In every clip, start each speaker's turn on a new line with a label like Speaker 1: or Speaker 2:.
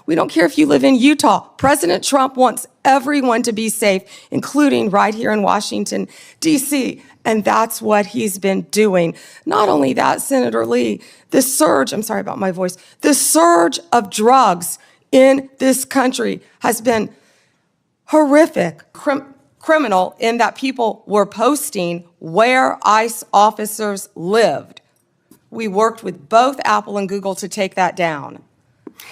Speaker 1: We don't care if you live in Utah. President Trump wants everyone to be safe, including right here in Washington, D.C., and that's what he's been doing. Not only that, Senator Lee, the surge of drugs in this country has been horrific, criminal in that people were posting where ICE officers lived. We worked with both Apple and Google to take that down.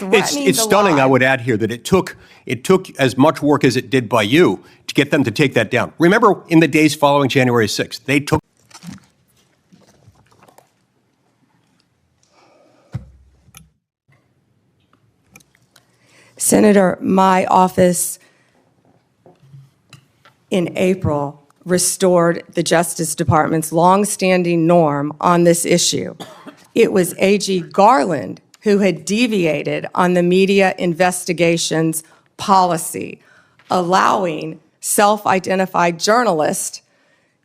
Speaker 2: It's stunning, I would add here, that it took as much work as it did by you to get them to take that down. Remember, in the days following January 6th, they took...
Speaker 1: Senator, my office in April restored the Justice Department's longstanding norm on this issue. It was AG Garland who had deviated on the media investigations policy, allowing self-identified journalists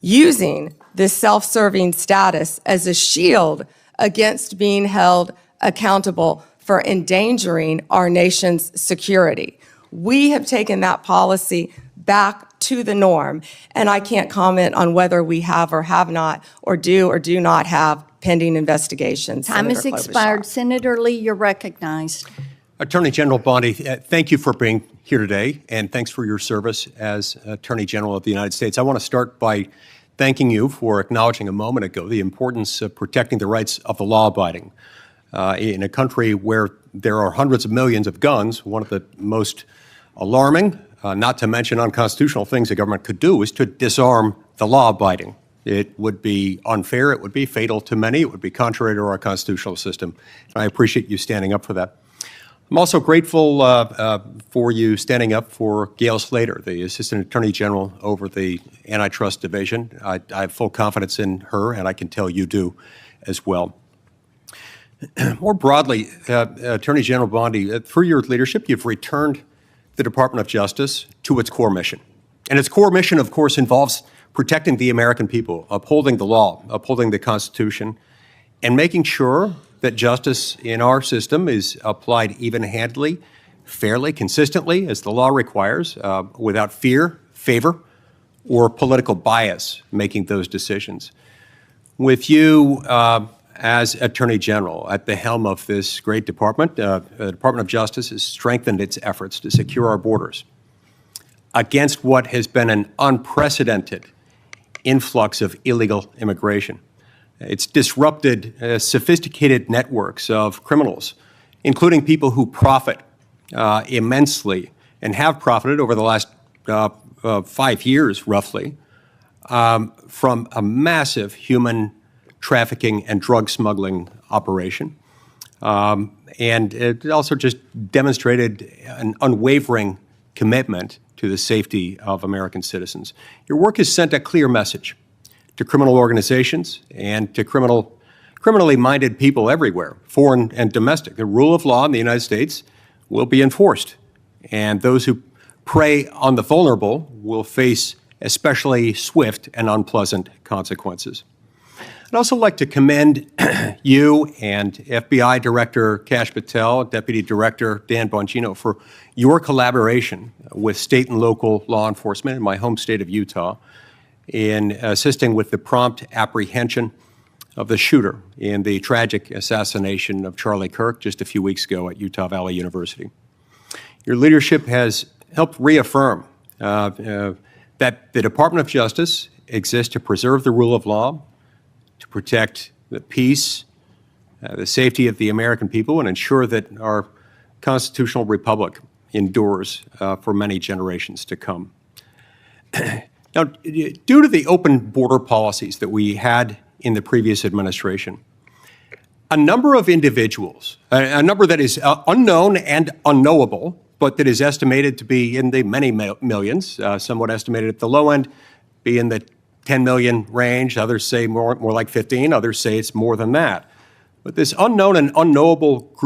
Speaker 1: using this self-serving status as a shield against being held accountable for endangering our nation's security. We have taken that policy back to the norm, and I can't comment on whether we have or have not, or do not have pending investigations.
Speaker 3: Time has expired. Senator Lee, you're recognized.
Speaker 2: Attorney General Bondi, thank you for being here today, and thanks for your service as Attorney General of the United States. I want to start by thanking you for acknowledging a moment ago the importance of protecting the rights of the law-abiding. In a country where there are hundreds of millions of guns, one of the most alarming, not to mention unconstitutional things the government could do is to disarm the law-abiding. It would be unfair, it would be fatal to many, it would be contrary to our constitutional system. I appreciate you standing up for that. I'm also grateful for you standing up for Gail Slater, the Assistant Attorney General over the Antitrust Division. I have full confidence in her, and I can tell you do as well. More broadly, Attorney General Bondi, through your leadership, you've returned the Department of Justice to its core mission. And its core mission, of course, involves protecting the American people, upholding the law, upholding the Constitution, and making sure that justice in our system is applied even-handedly, fairly, consistently, as the law requires, without fear, favor, or political bias making those decisions. With you as Attorney General at the helm of this great department, the Department of Justice has strengthened its efforts to secure our borders against what has been an unprecedented influx of illegal immigration. It's disrupted sophisticated networks of criminals, including people who profit immensely and have profited over the last 5 years, roughly, from a massive human trafficking and drug smuggling operation. And it also just demonstrated an unwavering commitment to the safety of American citizens. Your work has sent a clear message to criminal organizations and to criminally minded people everywhere, foreign and domestic. The rule of law in the United States will be enforced, and those who prey on the vulnerable will face especially swift and unpleasant consequences. I'd also like to commend you and FBI Director Kash Patel, Deputy Director Dan Bongino for your collaboration with state and local law enforcement in my home state of Utah in assisting with the prompt apprehension of the shooter in the tragic assassination of Charlie Kirk just a few weeks ago at Utah Valley University. Your leadership has helped reaffirm that the Department of Justice exists to preserve the rule of law, to protect the peace, the safety of the American people, and ensure that our constitutional republic endures for many generations to come. Now, due to the open border policies that we had in the previous administration, a number of individuals, a number that is unknown and unknowable, but that is estimated to be in the many millions, somewhat estimated at the low end, be in the 10 million range. Others say more like 15. Others say it's more than that. But this unknown and unknowable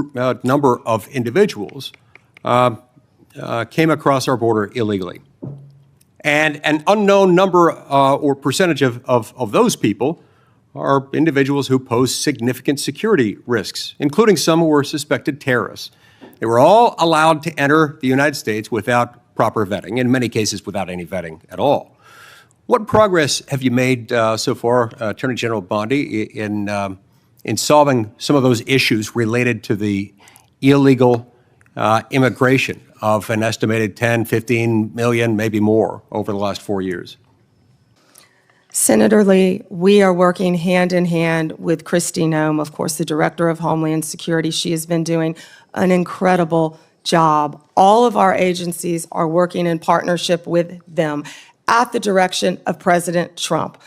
Speaker 2: number of individuals came across our border illegally. And an unknown number or percentage of those people are individuals who pose significant security risks, including some who are suspected terrorists. They were all allowed to enter the United States without proper vetting, in many cases without any vetting at all. What progress have you made so far, Attorney General Bondi, in solving some of those issues related to the illegal immigration of an estimated 10, 15 million, maybe more, over the last 4 years?
Speaker 1: Senator Lee, we are working hand in hand with Kristi Noem, of course, the Director of Homeland Security. She has been doing an incredible job. All of our agencies are working in partnership with them at the direction of President Trump.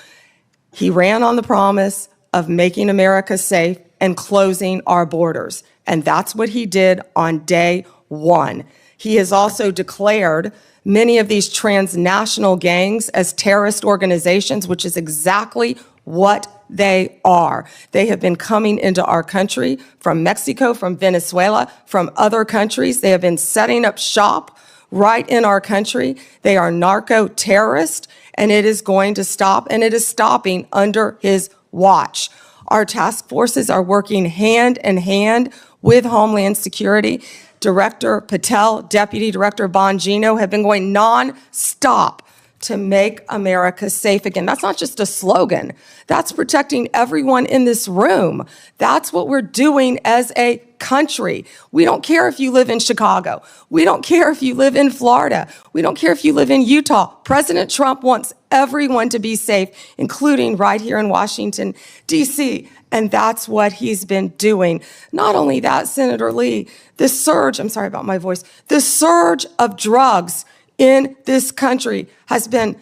Speaker 1: He ran on the promise of making America safe and closing our borders, and that's what he did on day one. He has also declared many of these transnational gangs as terrorist organizations, which is exactly what they are. They have been coming into our country from Mexico, from Venezuela, from other countries. They have been setting up shop right in our country. They are narco-terrorists, and it is going to stop, and it is stopping under his watch. Our task forces are working hand in hand with Homeland Security. Director Patel, Deputy Director Bongino have been going non-stop to make America safe again. That's not just a slogan. That's protecting everyone in this room. That's what we're doing as a country. We don't care if you live in Chicago. We don't care if you live in Florida. We don't care if you live in Utah. President Trump wants everyone to be safe, including right here in Washington, D.C., and that's what he's been doing. Not only that, Senator Lee, the surge of drugs in this country has been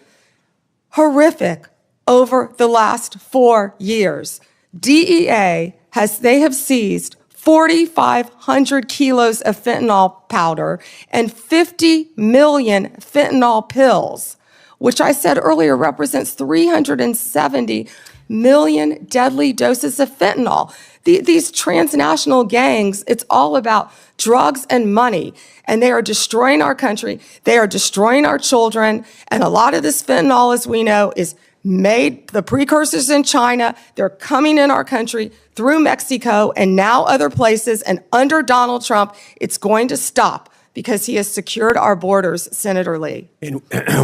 Speaker 1: horrific over the last 4 years. DEA they have seized 4,500 kilos of fentanyl powder and 50 million fentanyl pills, which I said earlier represents 370 million deadly doses of fentanyl. These transnational gangs, it's all about drugs and money, and they are destroying our country. They are destroying our children, and a lot of this fentanyl, as we know, is made, the precursors in China. They're coming in our country through Mexico and now other places, and under Donald Trump, it's going to stop because he has secured our borders, Senator Lee.
Speaker 2: And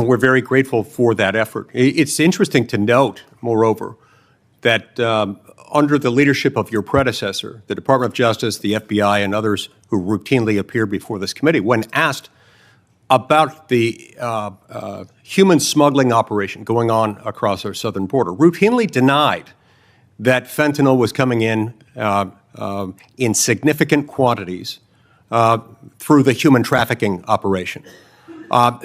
Speaker 2: we're very grateful for that effort. It's interesting to note, moreover, that under the leadership of your predecessor, the Department of Justice, the FBI, and others who routinely appear before this committee, when asked about the human smuggling operation going on across our southern border, routinely denied that fentanyl was coming in significant quantities through the human trafficking operation.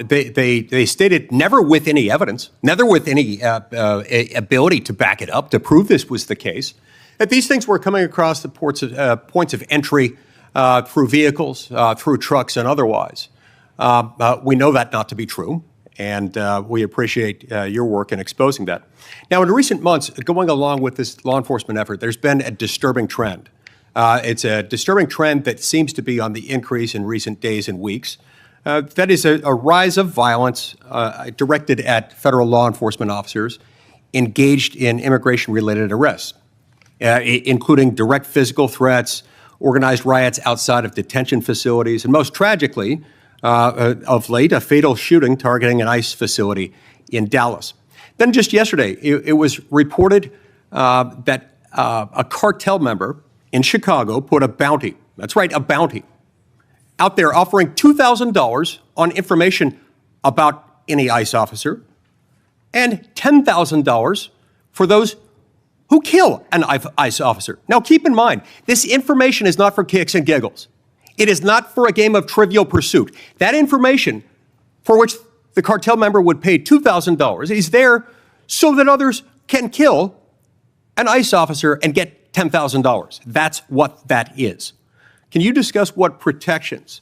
Speaker 2: They stated never with any evidence, never with any ability to back it up, to prove this was the case, that these things were coming across the points of entry through vehicles, through trucks, and otherwise. We know that not to be true, and we appreciate your work in exposing that. Now, in recent months, going along with this law enforcement effort, there's been a disturbing trend. It's a disturbing trend that seems to be on the increase in recent days and weeks. That is a rise of violence directed at federal law enforcement officers engaged in immigration-related arrests, including direct physical threats, organized riots outside of detention facilities, and most tragically, of late, a fatal shooting targeting an ICE facility in Dallas. Then just yesterday, it was reported that a cartel member in Chicago put a bounty, that's right, a bounty, out there offering $2,000 on information about any ICE officer and $10,000 for those who kill an ICE officer. Now, keep in mind, this information is not for kicks and giggles. It is not for a game of Trivial Pursuit. That information, for which the cartel member would pay $2,000, is there so that others can kill an ICE officer and get $10,000. That's what that is. Can you discuss what protections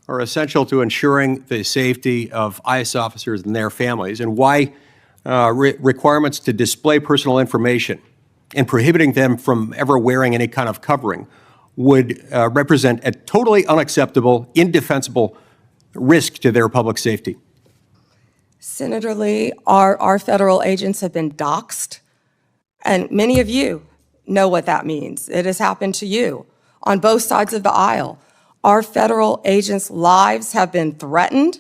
Speaker 2: are essential to ensuring the safety of ICE officers and their families, and why requirements to display personal information and prohibiting them from ever wearing any kind of covering would represent a totally unacceptable, indefensible risk to their public safety?
Speaker 1: Senator Lee, our federal agents have been doxxed, and many of you know what that means. It has happened to you on both sides of the aisle. Our federal agents' lives have been threatened.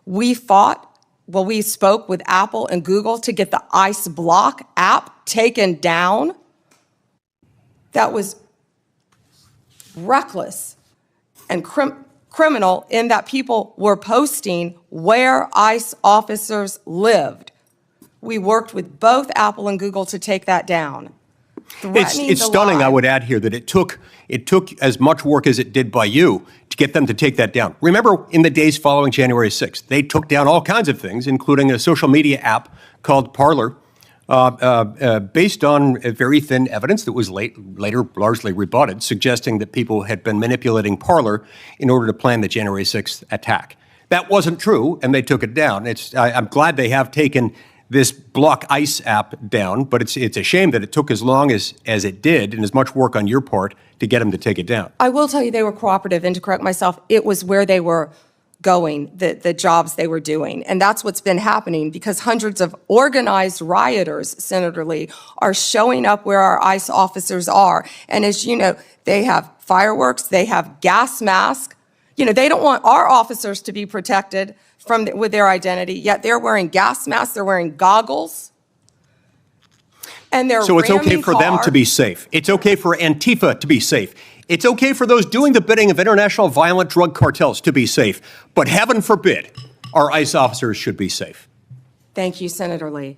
Speaker 1: We spoke with Apple and Google to get the ICE Block app taken down. That was reckless and criminal in that people were posting where ICE officers lived. We worked with both Apple and Google to take that down.
Speaker 2: It's stunning, I would add here, that it took as much work as it did by you to get them to take that down. Remember, in the days following January 6th, they took down all kinds of things, including a social media app called Parler, based on very thin evidence that was later largely rebutted, suggesting that people had been manipulating Parler in order to plan the January 6th attack. That wasn't true, and they took it down. I'm glad they have taken this Block ICE app down, but it's a shame that it took as long as it did and as much work on your part to get them to take it down.
Speaker 1: I will tell you they were cooperative, and to correct myself, it was where they were going, the jobs they were doing. And that's what's been happening because hundreds of organized rioters, Senator Lee, are showing up where our ICE officers are. And as you know, they have fireworks, they have gas masks. You know, they don't want our officers to be protected with their identity, yet they're wearing gas masks, they're wearing goggles, and they're
Speaker 2: So it's okay for them
Speaker 1: cars.
Speaker 2: to be safe. It's okay for Antifa to be safe. It's okay for those doing the bidding of international violent drug cartels to be safe. But heaven forbid our ICE officers should be safe.
Speaker 1: Thank you, Senator Lee.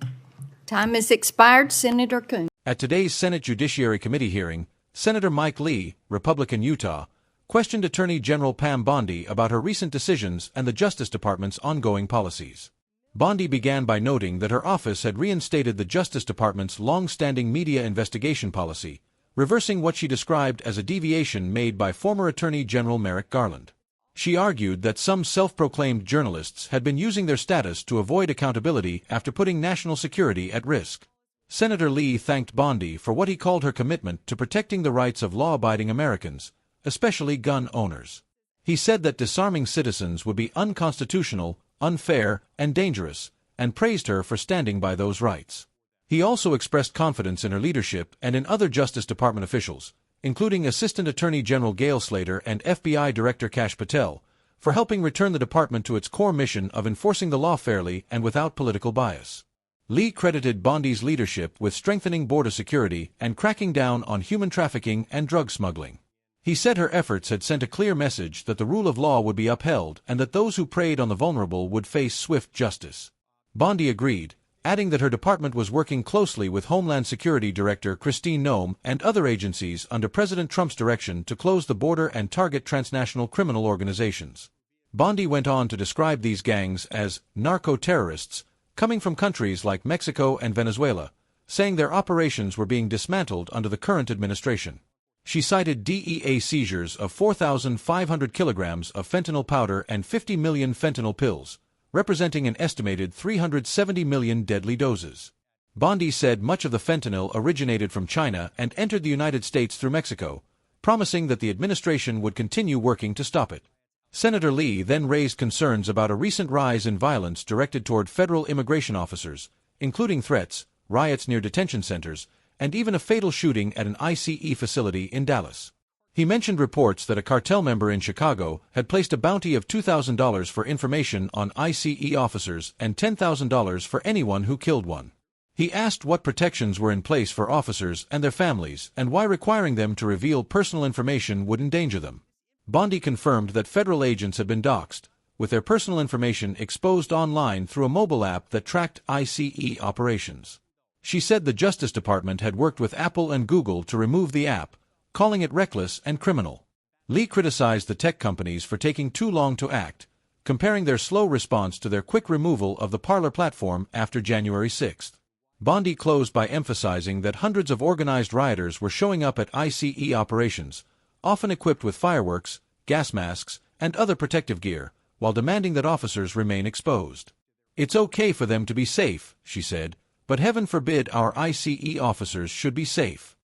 Speaker 3: Time has expired. Senator Coons.
Speaker 4: At today's Senate Judiciary Committee hearing, Senator Mike Lee, Republican Utah, questioned Attorney General Pam Bondi about her recent decisions and the Justice Department's ongoing policies. Bondi began by noting that her office had reinstated the Justice Department's long-standing media investigation policy, reversing what she described as a deviation made by former Attorney General Merrick Garland. She argued that some self-proclaimed journalists had been using their status to avoid accountability after putting national security at risk. Senator Lee thanked Bondi for what he called her commitment to protecting the rights of law-abiding Americans, especially gun owners. He said that disarming citizens would be unconstitutional, unfair, and dangerous, and praised her for standing by those rights. He also expressed confidence in her leadership and in other Justice Department officials, including Assistant Attorney General Gail Slater and FBI Director Kash Patel, for helping return the department to its core mission of enforcing the law fairly and without political bias. Lee credited Bondi's leadership with strengthening border security and cracking down on human trafficking and drug smuggling. He said her efforts had sent a clear message that the rule of law would be upheld and that those who preyed on the vulnerable would face swift justice. Bondi agreed, adding that her department was working closely with Homeland Security Director Christine Noem and other agencies under President Trump's direction to close the border and target transnational criminal organizations. Bondi went on to describe these gangs as narco-terrorists coming from countries like Mexico and Venezuela, saying their operations were being dismantled under the current administration. She cited DEA seizures of 4,500 kilograms of fentanyl powder and 50 million fentanyl pills, representing an estimated 370 million deadly doses. Bondi said much of the fentanyl originated from China and entered the United States through Mexico, promising that the administration would continue working to stop it. Senator Lee then raised concerns about a recent rise in violence directed toward federal immigration officers, including threats, riots near detention centers, and even a fatal shooting at an ICE facility in Dallas. He mentioned reports that a cartel member in Chicago had placed a bounty of $2,000 for information on ICE officers and $10,000 for anyone who killed one. He asked what protections were in place for officers and their families and why requiring them to reveal personal information would endanger them. Bondi confirmed that federal agents had been doxxed, with their personal information exposed online through a mobile app that tracked ICE operations. She said the Justice Department had worked with Apple and Google to remove the app, calling it reckless and criminal. Lee criticized the tech companies for taking too long to act, comparing their slow response to their quick removal of the Parler platform after January 6th. Bondi closed by emphasizing that hundreds of organized rioters were showing up at ICE operations, often equipped with fireworks, gas masks, and other protective gear, while demanding that officers remain exposed. "It's okay for them to be safe," she said, "but heaven forbid our ICE officers should be safe."